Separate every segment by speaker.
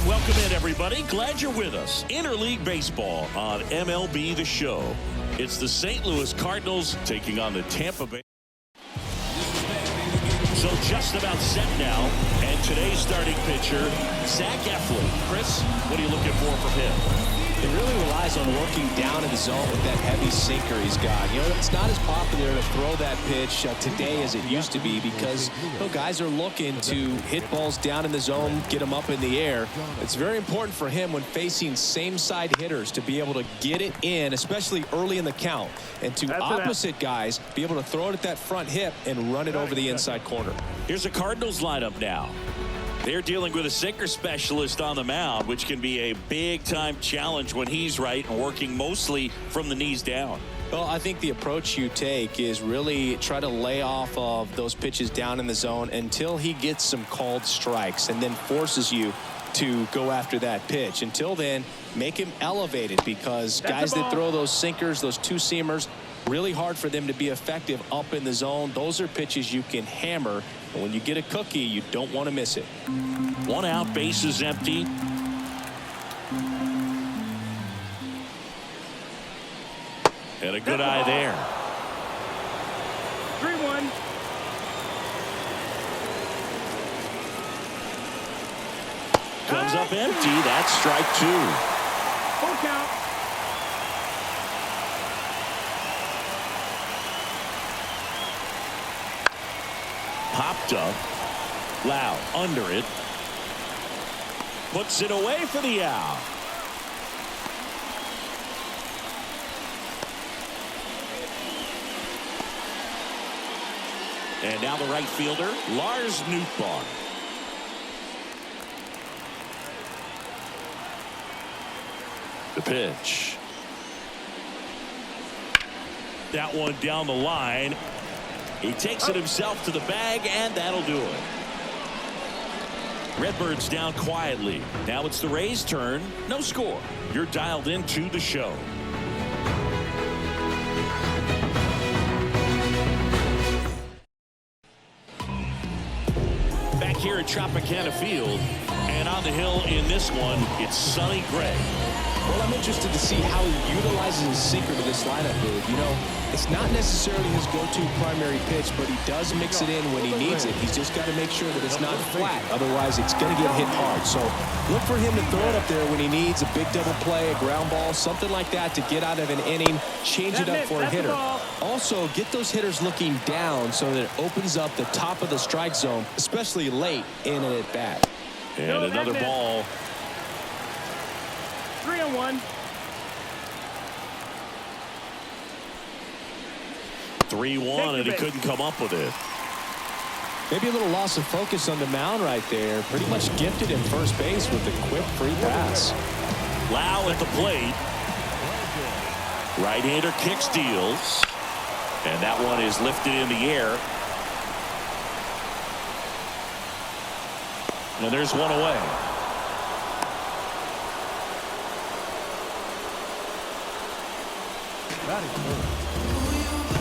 Speaker 1: Welcome in, everybody. Glad you're with us. Interleague Baseball on MLB The Show. It's the St. Louis Cardinals taking on the Tampa Bay. So just about set now. And today's starting pitcher, Zach Eflin. Chris, what are you looking for from him?
Speaker 2: He really relies on working down in the zone with that heavy sinker he's got. You know, it's not as popular to throw that pitch today as it used to be because guys are looking to hit balls down in the zone, get them up in the air. It's very important for him when facing same side hitters to be able to get it in, especially early in the count, and to opposite guys be able to throw it at that front hip and run it over the inside corner.
Speaker 1: Here's a Cardinals lineup now. They're dealing with a sinker specialist on the mound, which can be a big-time challenge when he's right and working mostly from the knees down.
Speaker 2: Well, I think the approach you take is really try to lay off of those pitches down in the zone until he gets some called strikes and then forces you to go after that pitch. Until then, make him elevated because guys that throw those sinkers, those two-seamers, really hard for them to be effective up in the zone. Those are pitches you can hammer. And when you get a cookie, you don't want to miss it.
Speaker 1: One out, bases empty. And a good eye there.
Speaker 3: 3-1.
Speaker 1: Comes up empty. That's strike two.
Speaker 3: Full count.
Speaker 1: Popped up. Loud under it. Puts it away for the out. And now the right fielder, Lars Nootbaar. The pitch. That one down the line. He takes it himself to the bag, and that'll do it. Redbirds down quietly. Now it's the Rays' turn. No score. You're dialed into the show. Back here at Tropicana Field, and on the hill in this one, it's Sonny Gray.
Speaker 2: Well, I'm interested to see how he utilizes his sinker to this lineup, Boog. You know, it's not necessarily his go-to primary pitch, but he does mix it in when he needs it. He's just got to make sure that it's not flat. Otherwise, it's going to get hit hard. So look for him to throw it up there when he needs a big double play, a ground ball, something like that to get out of an inning, change it up for a hitter. Also, get those hitters looking down so that it opens up the top of the strike zone, especially late in an at-bat.
Speaker 1: And another ball.
Speaker 3: 3-1.
Speaker 1: 3-1, and he couldn't come up with it.
Speaker 2: Maybe a little loss of focus on the mound right there. Pretty much gifted in first base with a quick free pass.
Speaker 1: Lau at the plate. Right-hander kicks, deals. And that one is lifted in the air. And there's one away.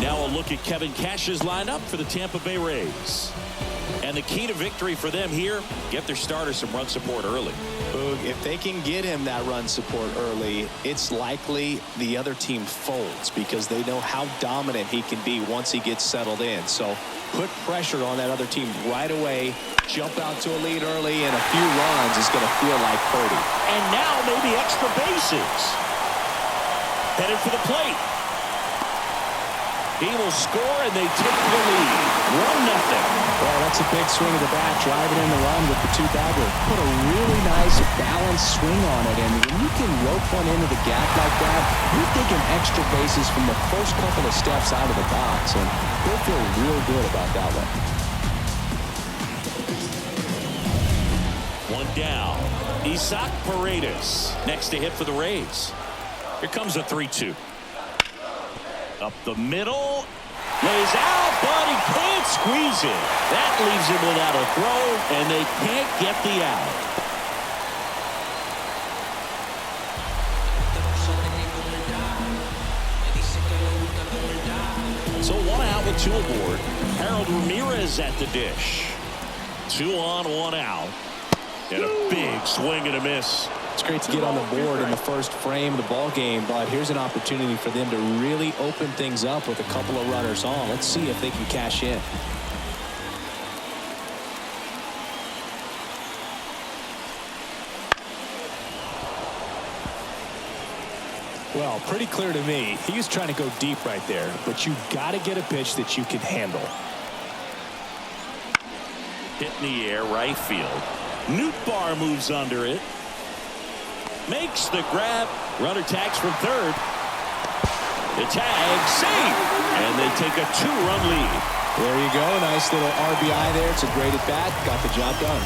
Speaker 1: Now a look at Kevin Cash's lineup for the Tampa Bay Rays. And the key to victory for them here, get their starter some run support early.
Speaker 2: Boog, if they can get him that run support early, it's likely the other team folds because they know how dominant he can be once he gets settled in. So put pressure on that other team right away, jump out to a lead early, and a few runs is going to feel like 30.
Speaker 1: And now maybe extra bases. Headed for the plate. He will score, and they take the lead. 1-0.
Speaker 2: Well, that's a big swing of the bat, driving in the run with the two-bagger. Put a really nice balanced swing on it, and when you can rope one into the gap like that, you're thinking extra bases from the first couple of steps out of the box, and he'll feel real good about that one.
Speaker 1: One down. Isaac Paredes next to hit for the Rays. Here comes a 3-2. Up the middle. Lays out, but he can't squeeze it. That leaves him without a throw, and they can't get the out. So 1 out with 2 aboard. Harold Ramirez at the dish. 2 on, 1 out. And a big swing and a miss.
Speaker 2: It's great to get on the board in the first frame of the ball game, but here's an opportunity for them to really open things up with a couple of runners on. Let's see if they can cash in. Well, pretty clear to me. He was trying to go deep right there, but you got to get a pitch that you can handle.
Speaker 1: Hit in the air, right field. Nootbaar moves under it. Makes the grab. Runner tags from third. The tag, safe. And they take a 2-run lead.
Speaker 2: There you go. Nice little RBI there. It's a great at bat. Got the job done.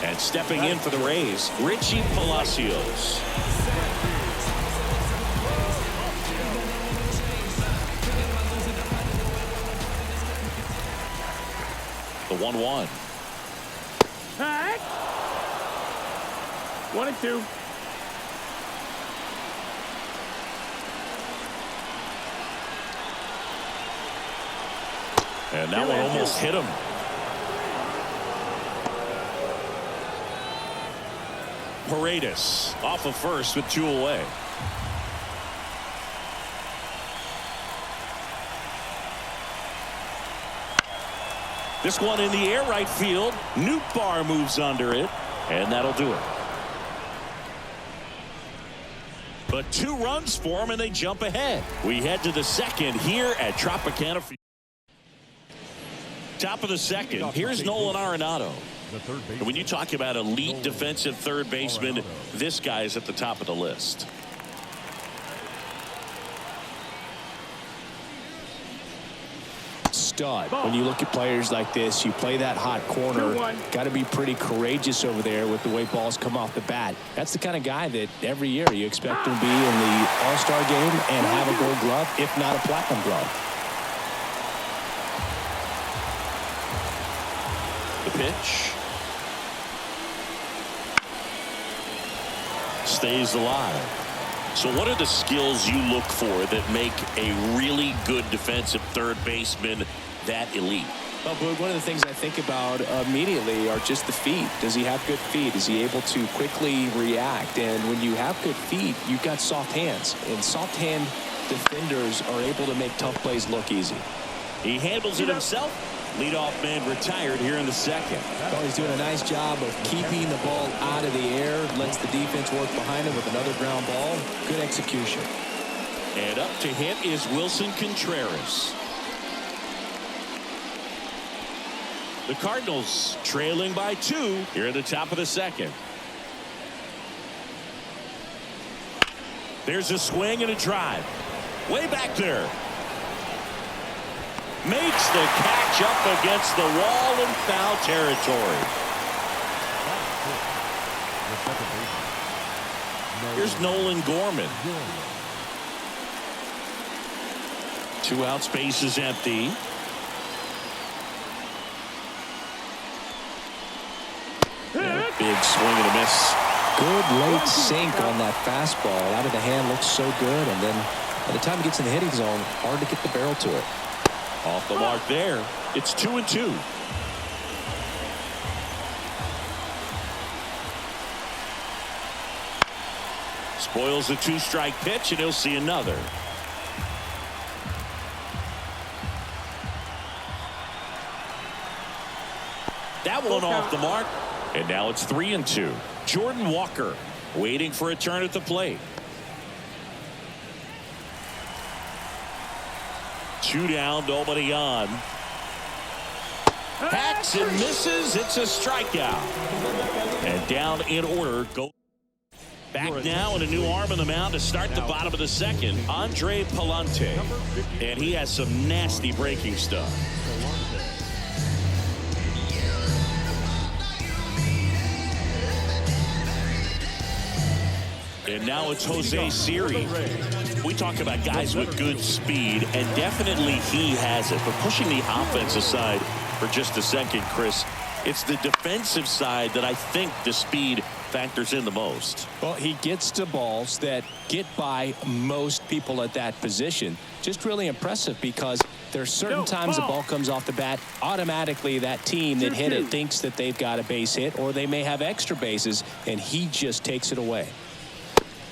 Speaker 1: And stepping in for the Rays, Richie Palacios. The 1-1.
Speaker 3: Hey. 1-2.
Speaker 1: And that one almost hit him. Paredes off of first with 2 away. This one in the air, right field. Nootbaar moves under it, and that'll do it. But 2 runs for them, and they jump ahead. We head to the second here at Tropicana. Top of the second, here's Nolan Arenado. And when you talk about elite defensive third baseman, this guy is at the top of the list.
Speaker 2: Stud. When you look at players like this, you play that hot corner. Got to be pretty courageous over there with the way balls come off the bat. That's the kind of guy that every year you expect him to be in the All-Star game and have a gold glove, if not a platinum glove.
Speaker 1: The pitch. Stays alive. So what are the skills you look for that make a really good defensive third baseman that elite?
Speaker 2: Well, Boog, one of the things I think about immediately are just the feet. Does he have good feet? Is he able to quickly react? And when you have good feet, you've got soft hands. And soft hand defenders are able to make tough plays look easy.
Speaker 1: He handles it himself. Leadoff man retired here in the second.
Speaker 2: Well, he's doing a nice job of keeping the ball out of the air. Lets the defense work behind him with another ground ball. Good execution.
Speaker 1: And up to hit is Wilson Contreras. The Cardinals trailing by 2 here at the top of the second. There's a swing and a drive. Way back there. Makes the catch up against the wall in foul territory. Here's Nolan Gorman. 2 out, space is empty. Big swing and a miss.
Speaker 2: Good late sink on that fastball. Out of the hand, looks so good. And then by the time it gets in the hitting zone, hard to get the barrel to it.
Speaker 1: Off the mark there. It's 2-2. Spoils the 2-strike pitch, and he'll see another. That one off the mark. And now it's 3-2. Jordan Walker waiting for a turn at the plate. 2 down, nobody on. Hacks and misses. It's a strikeout. And down in order. Go back now, and a new arm on the mound to start the bottom of the second. Andre Palante. And he has some nasty breaking stuff. And now it's Jose Siri. We talk about guys with good speed, and definitely he has it. But pushing the offense aside for just a second, Chris, It's the defensive side that I think the speed factors in the most.
Speaker 2: Well, he gets to balls that get by most people at that position. Just really impressive because there's certain times the ball comes off the bat, automatically that team that hit it thinks that they've got a base hit, or they may have extra bases, and he just takes it away.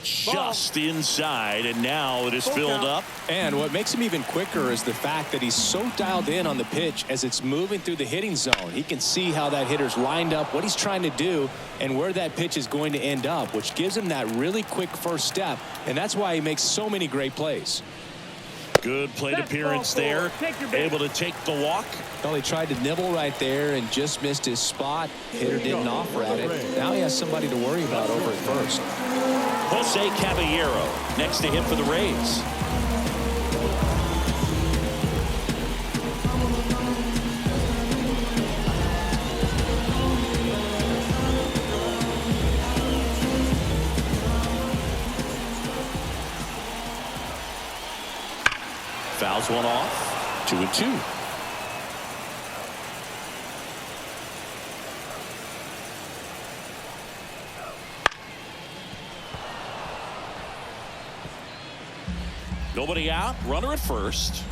Speaker 1: Just inside, and now it is filled up.
Speaker 2: And what makes him even quicker is the fact that he's so dialed in on the pitch as it's moving through the hitting zone. He can see how that hitter's lined up, what he's trying to do, and where that pitch is going to end up, which gives him that really quick first step, and that's why he makes so many great plays.
Speaker 1: Good plate appearance there. Able to take the walk.
Speaker 2: Well, he tried to nibble right there and just missed his spot. Hitter didn't offer at it. Now he has somebody to worry about over at first.
Speaker 1: Jose Caballero next to him for the Rays. Fouls one off. 2-2. Nobody out. Runner at first.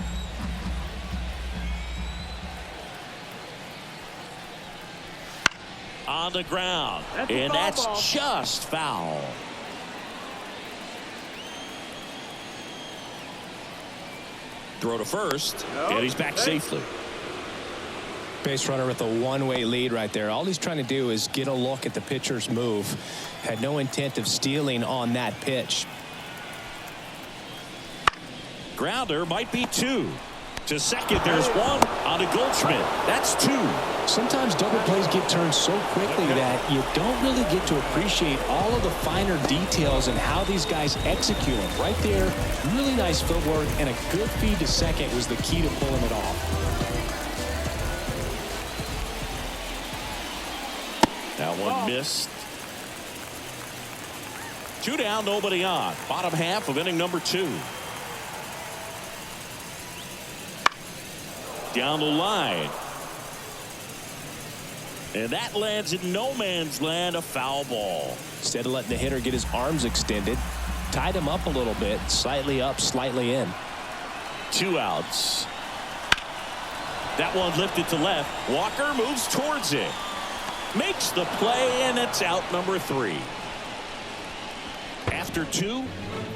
Speaker 1: On the ground. And that's just foul. Throw to first. And he's back safely.
Speaker 2: Base runner with a one-way lead right there. All he's trying to do is get a look at the pitcher's move. Had no intent of stealing on that pitch.
Speaker 1: Grounder might be two. To second, there's one on to Goldschmidt. That's two.
Speaker 2: Sometimes double plays get turned so quickly that you don't really get to appreciate all of the finer details and how these guys execute them. Right there, really nice footwork, and a good feed to second was the key to pulling it off.
Speaker 1: That one missed. Two down, nobody on. Bottom half of inning number 2. Down the line. And that lands in no man's land, a foul ball.
Speaker 2: Instead of letting the hitter get his arms extended, tied him up a little bit, slightly up, slightly in.
Speaker 1: 2 outs. That one lifted to left. Walker moves towards it. Makes the play, and it's out number 3. After 2,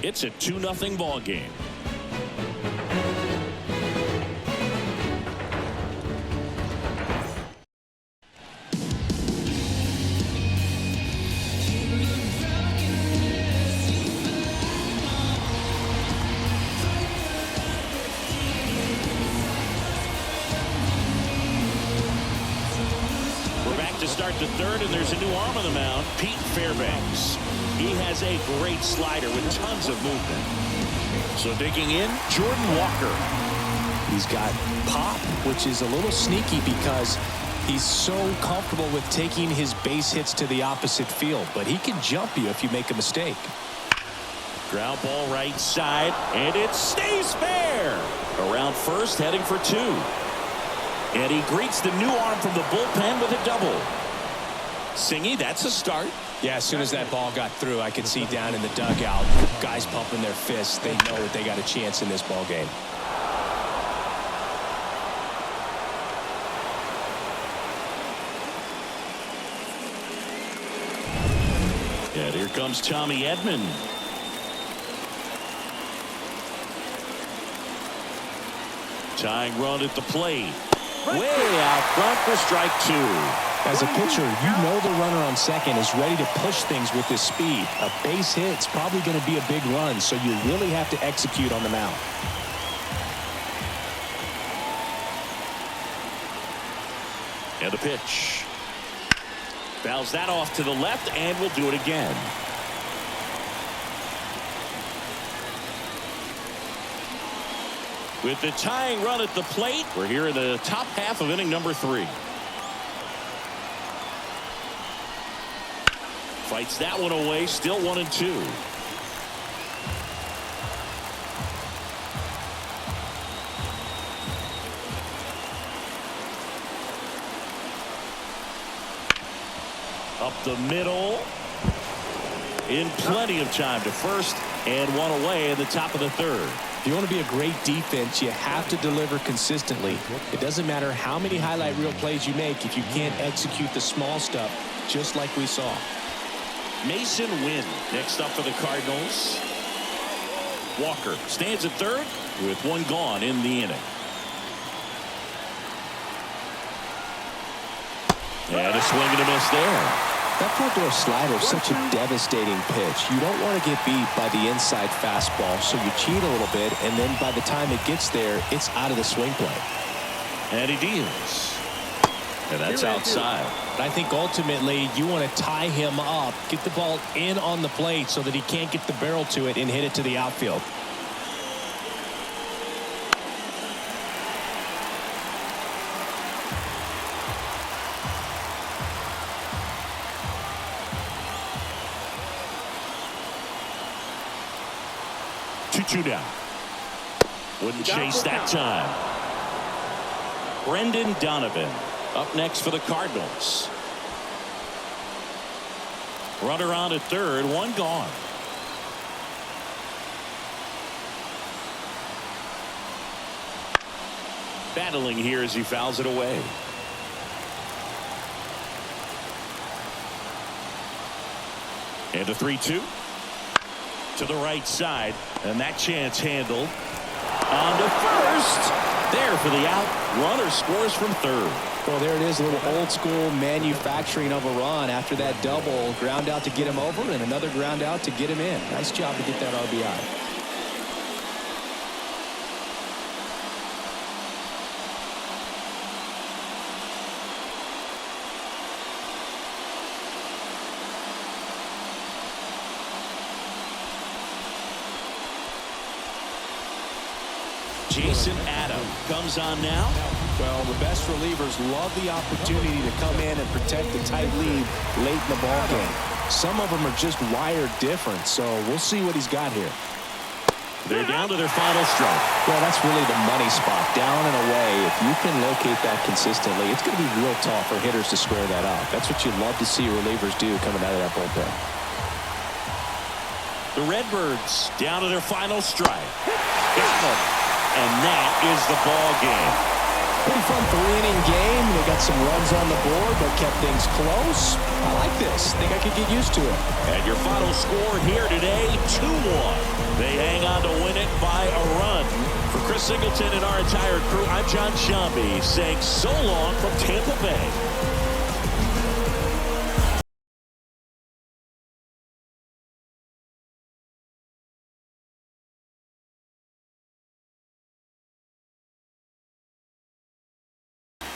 Speaker 1: it's a 2-0 ball game. To start the 3rd, and there's a new arm on the mound, Pete Fairbanks. He has a great slider with tons of movement. So digging in, Jordan Walker.
Speaker 2: He's got pop, which is a little sneaky because he's so comfortable with taking his base hits to the opposite field, but he can jump you if you make a mistake.
Speaker 1: Ground ball right side, and it stays fair. Around first, heading for 2. And he greets the new arm from the bullpen with a double. Singy, that's a start.
Speaker 2: Yeah, as soon as that ball got through, I could see down in the dugout, guys pumping their fists. They know that they got a chance in this ball game.
Speaker 1: And here comes Tommy Edman. Tying run at the plate. Way out front for strike 2.
Speaker 2: As a pitcher, you know the runner on second is ready to push things with his speed. A base hit's probably going to be a big run, so you really have to execute on the mound.
Speaker 1: And the pitch. Fouls that off to the left, and will do it again. With the tying run at the plate, we're here in the top half of inning number 3. Fights that one away, still 1-2. Up the middle. In plenty of time to first, and one away in the top of the third.
Speaker 2: If you want to be a great defense, you have to deliver consistently. It doesn't matter how many highlight reel plays you make if you can't execute the small stuff, just like we saw.
Speaker 1: Mason Wynn next up for the Cardinals. Walker stands at third with one gone in the inning. And a swing and a miss there.
Speaker 2: That front door slider is such a devastating pitch. You don't want to get beat by the inside fastball, so you cheat a little bit, and then by the time it gets there, it's out of the swing play.
Speaker 1: And he deals. And that's outside.
Speaker 2: I think ultimately you want to tie him up, get the ball in on the plate so that he can't get the barrel to it and hit it to the outfield.
Speaker 1: Two down. Wouldn't chase that time. Brendan Donovan up next for the Cardinals. Runner on at third, one gone. Battling here as he fouls it away. And a 3-2. To the right side, and that chance handled. On to first. There for the out. Runner scores from third.
Speaker 2: Well, there it is, a little old school manufacturing of a run after that double. Ground out to get him over and another ground out to get him in. Nice job to get that RBI.
Speaker 1: Jason Adam comes on now.
Speaker 2: Well, the best relievers love the opportunity to come in and protect the tight lead late in the ball game. Some of them are just wired different, so we'll see what he's got here.
Speaker 1: They're down to their final strike.
Speaker 2: Well, that's really the money spot, down and away. If you can locate that consistently, it's going to be real tough for hitters to square that up. That's what you love to see relievers do coming out of that bullpen.
Speaker 1: The Redbirds down to their final strike. Got him. And that is the ball game.
Speaker 2: Pretty fun 3-inning game. They got some runs on the board, but kept things close. I like this. Think I could get used to it.
Speaker 1: And your final score here today, 2-1. They hang on to win it by a run. For Chris Singleton and our entire crew, I'm John Shambi saying so long from Tampa Bay.